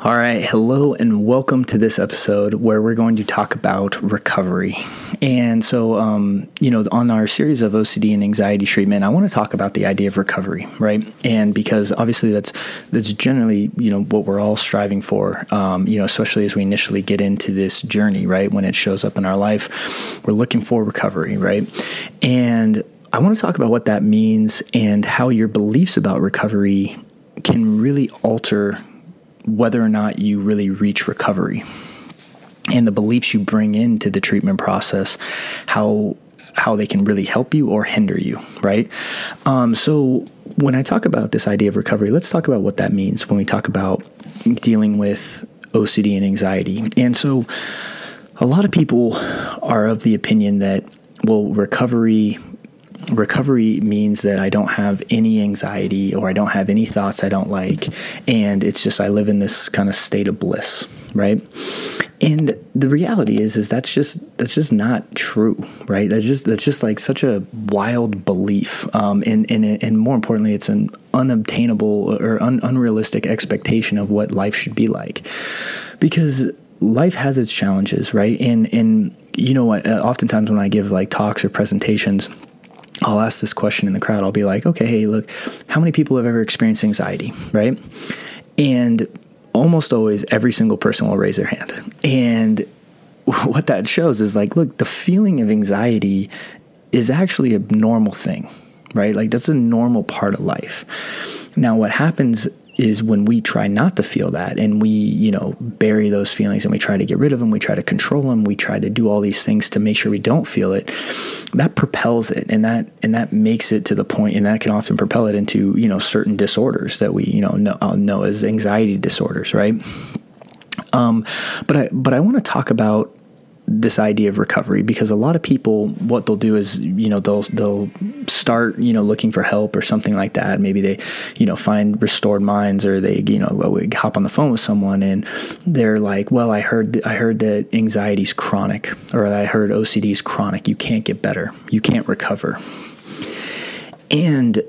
All right, hello and welcome to this episode where we're going to talk about recovery. And so, on our series of OCD and anxiety treatment, I want to talk about the idea of recovery, right? And because obviously that's generally, what we're all striving for, especially as we initially get into this journey, right? When it shows up in our life, we're looking for recovery, right? And I want to talk about what that means and how your beliefs about recovery can really alter whether or not you really reach recovery, and the beliefs you bring into the treatment process, how they can really help you or hinder you, right? So when I talk about this idea of recovery, let's talk about what that means when we talk about dealing with OCD and anxiety. And so a lot of people are of the opinion that, well, recovery means that I don't have any anxiety or I don't have any thoughts I don't like, and it's just I live in this kind of state of bliss, right? And the reality is that's just not true, right? That's just like such a wild belief, and more importantly, it's an unobtainable or unrealistic expectation of what life should be like, because life has its challenges, right? And you know what? Oftentimes when I give like talks or presentations, I'll ask this question in the crowd. I'll be like, okay, hey, look, how many people have ever experienced anxiety, right? And almost always every single person will raise their hand. And what that shows is like, look, the feeling of anxiety is actually a normal thing, right? Like that's a normal part of life. Now, what happens is when we try not to feel that and we, bury those feelings and we try to get rid of them, we try to control them, we try to do all these things to make sure we don't feel it, that propels it and that makes it to the point, and that can often propel it into, certain disorders that we, know as anxiety disorders, right? But I want to talk about this idea of recovery, because a lot of people, what they'll do is, they'll start, looking for help or something like that. Maybe they, find Restored Minds, or they, hop on the phone with someone and they're like, well, I heard that anxiety's chronic, or I heard OCD's chronic. You can't get better. You can't recover. And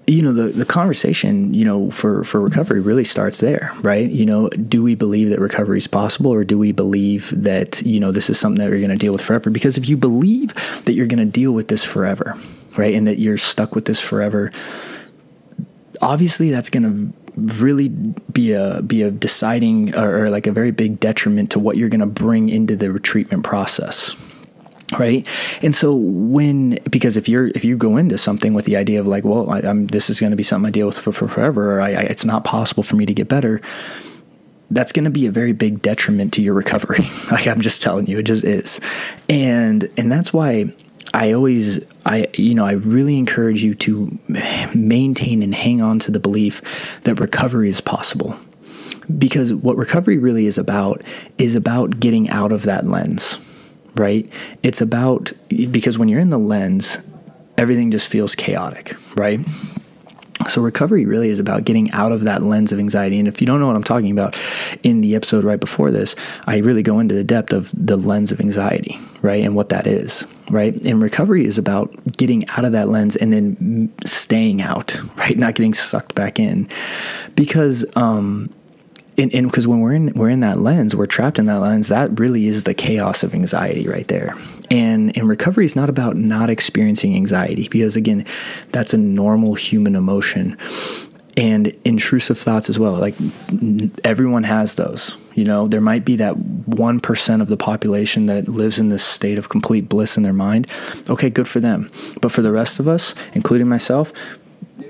the conversation, for recovery really starts there, right? Do we believe that recovery is possible, or do we believe that, this is something that you're going to deal with forever? Because if you believe that you're going to deal with this forever, right, and that you're stuck with this forever, obviously that's going to really be a deciding or like a very big detriment to what you're going to bring into the treatment process. Right. And so because if you go into something with the idea of like, well, this is going to be something I deal with for forever, or it's not possible for me to get better, that's going to be a very big detriment to your recovery. Like I'm just telling you, it just is. And that's why I really encourage you to maintain and hang on to the belief that recovery is possible. Because what recovery really is about getting out of that lens. Right? It's about, because when you're in the lens, everything just feels chaotic, right? So recovery really is about getting out of that lens of anxiety. And if you don't know what I'm talking about, in the episode right before this, I really go into the depth of the lens of anxiety, right? And what that is, right? And recovery is about getting out of that lens and then staying out, right? Not getting sucked back in. Because, because when we're in that lens, we're trapped in that lens, that really is the chaos of anxiety right there. And recovery is not about not experiencing anxiety, because again, that's a normal human emotion, and intrusive thoughts as well. Like everyone has those, there might be that 1% of the population that lives in this state of complete bliss in their mind. Okay, good for them. But for the rest of us, including myself,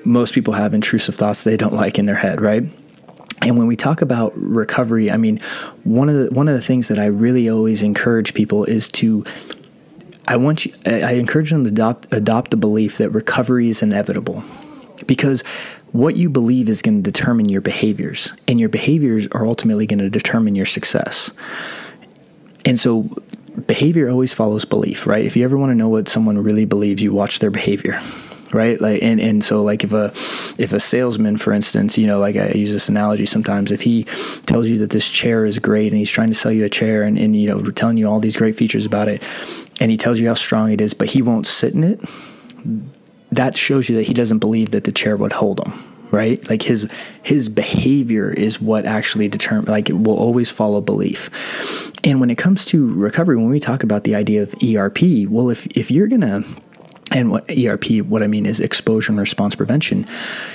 most people have intrusive thoughts they don't like in their head, right? And when we talk about recovery, I mean, one of the things that I really always encourage people is I encourage them to adopt the belief that recovery is inevitable, because what you believe is going to determine your behaviors, and your behaviors are ultimately going to determine your success. And so behavior always follows belief, right? If you ever want to know what someone really believes, you watch their behavior. Right. Like, and so like if a salesman, for instance, like I use this analogy sometimes, if he tells you that this chair is great and he's trying to sell you a chair and telling you all these great features about it, and he tells you how strong it is, but he won't sit in it, that shows you that he doesn't believe that the chair would hold him. right? Like his behavior is what actually determines, like it will always follow belief. And when it comes to recovery, when we talk about the idea of ERP, well, if you're going to, and what ERP, what I mean is exposure and response prevention.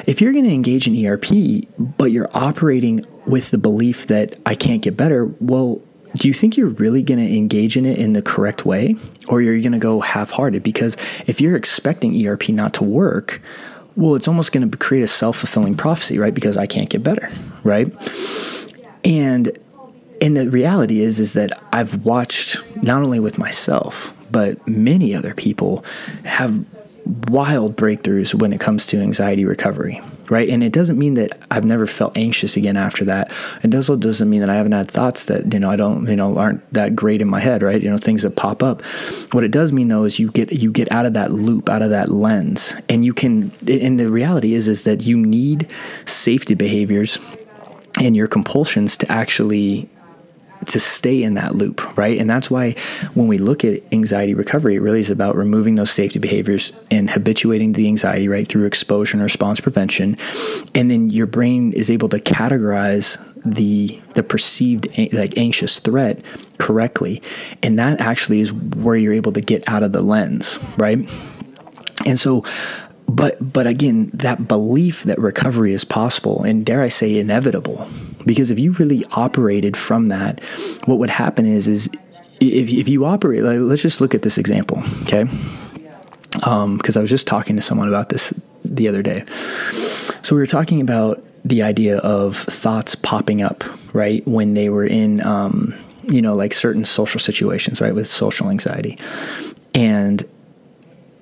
If you're going to engage in ERP, but you're operating with the belief that I can't get better, well, do you think you're really going to engage in it in the correct way? Or are you going to go half-hearted? Because if you're expecting ERP not to work, well, it's almost going to create a self-fulfilling prophecy, right? Because I can't get better, right? And the reality is that I've watched, not only with myself, but many other people have wild breakthroughs when it comes to anxiety recovery, right? And it doesn't mean that I've never felt anxious again after that. It also doesn't mean that I haven't had thoughts that, I don't, aren't that great in my head, right? Things that pop up. What it does mean though is you get out of that loop, out of that lens, and you can, and the reality is that you need safety behaviors and your compulsions to stay in that loop, right? And that's why when we look at anxiety recovery, it really is about removing those safety behaviors and habituating the anxiety, right, through exposure and response prevention. And then your brain is able to categorize the perceived anxious threat correctly. And that actually is where you're able to get out of the lens, right? And so, but again, that belief that recovery is possible, and dare I say inevitable, because if you really operated from that, what would happen is if you operate, let's just look at this example, okay? Because I was just talking to someone about this the other day. So we were talking about the idea of thoughts popping up, right, when they were in, like certain social situations, right, with social anxiety. And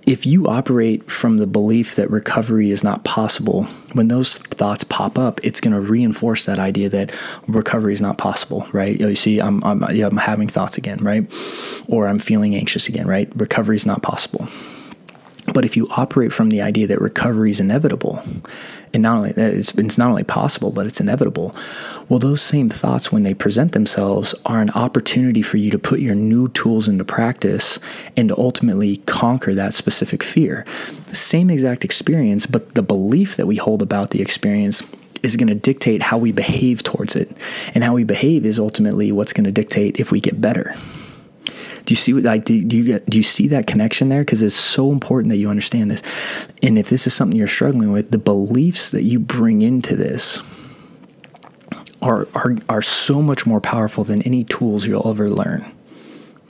if you operate from the belief that recovery is not possible, when those thoughts pop up, it's going to reinforce that idea that recovery is not possible, right? You see, I'm having thoughts again, right? Or I'm feeling anxious again, right? Recovery is not possible. But if you operate from the idea that recovery is inevitable, and not only that, it's not only possible, but it's inevitable, well, those same thoughts, when they present themselves, are an opportunity for you to put your new tools into practice and to ultimately conquer that specific fear. The same exact experience, but the belief that we hold about the experience is going to dictate how we behave towards it. And how we behave is ultimately what's going to dictate if we get better. Do you see do you see that connection there? Because it's so important that you understand this. And if this is something you're struggling with, the beliefs that you bring into this are so much more powerful than any tools you'll ever learn.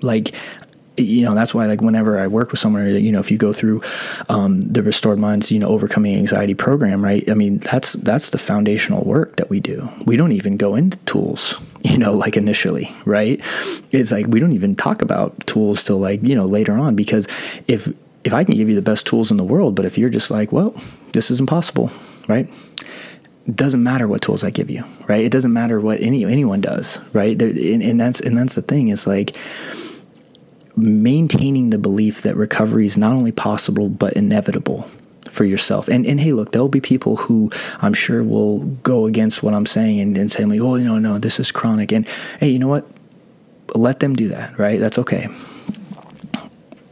That's why, whenever I work with someone, if you go through the Restored Minds, Overcoming Anxiety program, right? I mean, that's the foundational work that we do. We don't even go into tools, initially, right? It's we don't even talk about tools till later on, because if I can give you the best tools in the world, but if you're just well, this is impossible, right? It doesn't matter what tools I give you, right? It doesn't matter what anyone does, right? And that's the thing. It's maintaining the belief that recovery is not only possible, but inevitable for yourself. And hey, look, there'll be people who I'm sure will go against what I'm saying and say, oh, no, this is chronic. And hey, you know what? Let them do that, right? That's okay.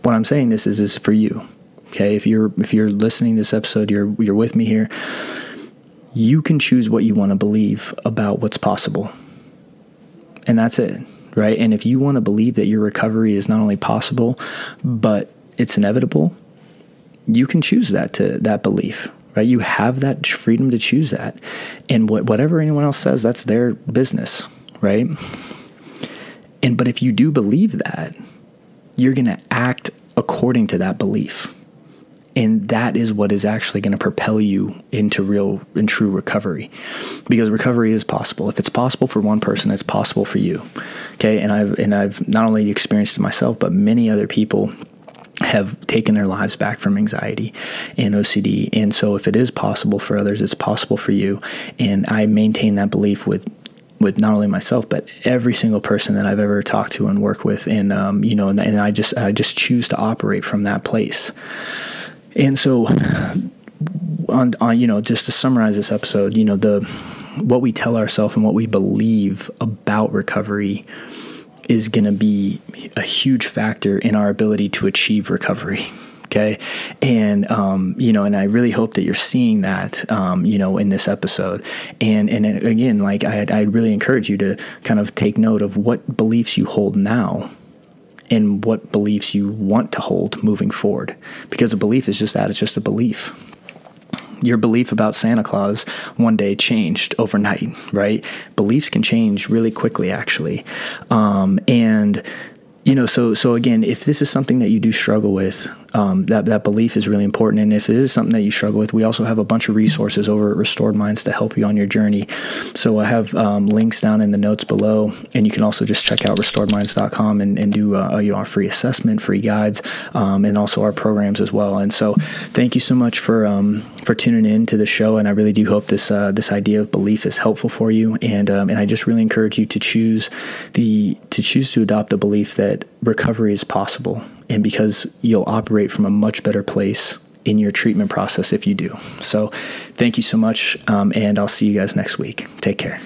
What I'm saying this is for you. Okay. If you're listening to this episode, you're with me here. You can choose what you want to believe about what's possible. And that's it. Right? And if you want to believe that your recovery is not only possible, but it's inevitable, you can choose that belief, right? You have that freedom to choose that. And whatever anyone else says, that's their business, right? But if you do believe that, you're going to act according to that belief. And that is what is actually going to propel you into real and true recovery, because recovery is possible. If it's possible for one person, it's possible for you. Okay. And I've not only experienced it myself, but many other people have taken their lives back from anxiety and OCD. And so if it is possible for others, it's possible for you. And I maintain that belief with not only myself, but every single person that I've ever talked to and worked with. And, and I just choose to operate from that place. And so, just to summarize this episode, what we tell ourselves and what we believe about recovery is going to be a huge factor in our ability to achieve recovery. Okay. And, and I really hope that you're seeing that, in this episode. And again, like I'd really encourage you to kind of take note of what beliefs you hold now and what beliefs you want to hold moving forward. Because a belief is just that, it's just a belief. Your belief about Santa Claus one day changed overnight, right? Beliefs can change really quickly, actually. So again, if this is something that you do struggle with, that belief is really important. And if it is something that you struggle with, we also have a bunch of resources over at Restored Minds to help you on your journey. So I have links down in the notes below, and you can also just check out restoredminds.com and do our free assessment, free guides, and also our programs as well. And so thank you so much for tuning in to the show. And I really do hope this idea of belief is helpful for you. And I just really encourage you to choose to adopt a belief that recovery is possible, and because you'll operate from a much better place in your treatment process if you do. So thank you so much, and I'll see you guys next week. Take care.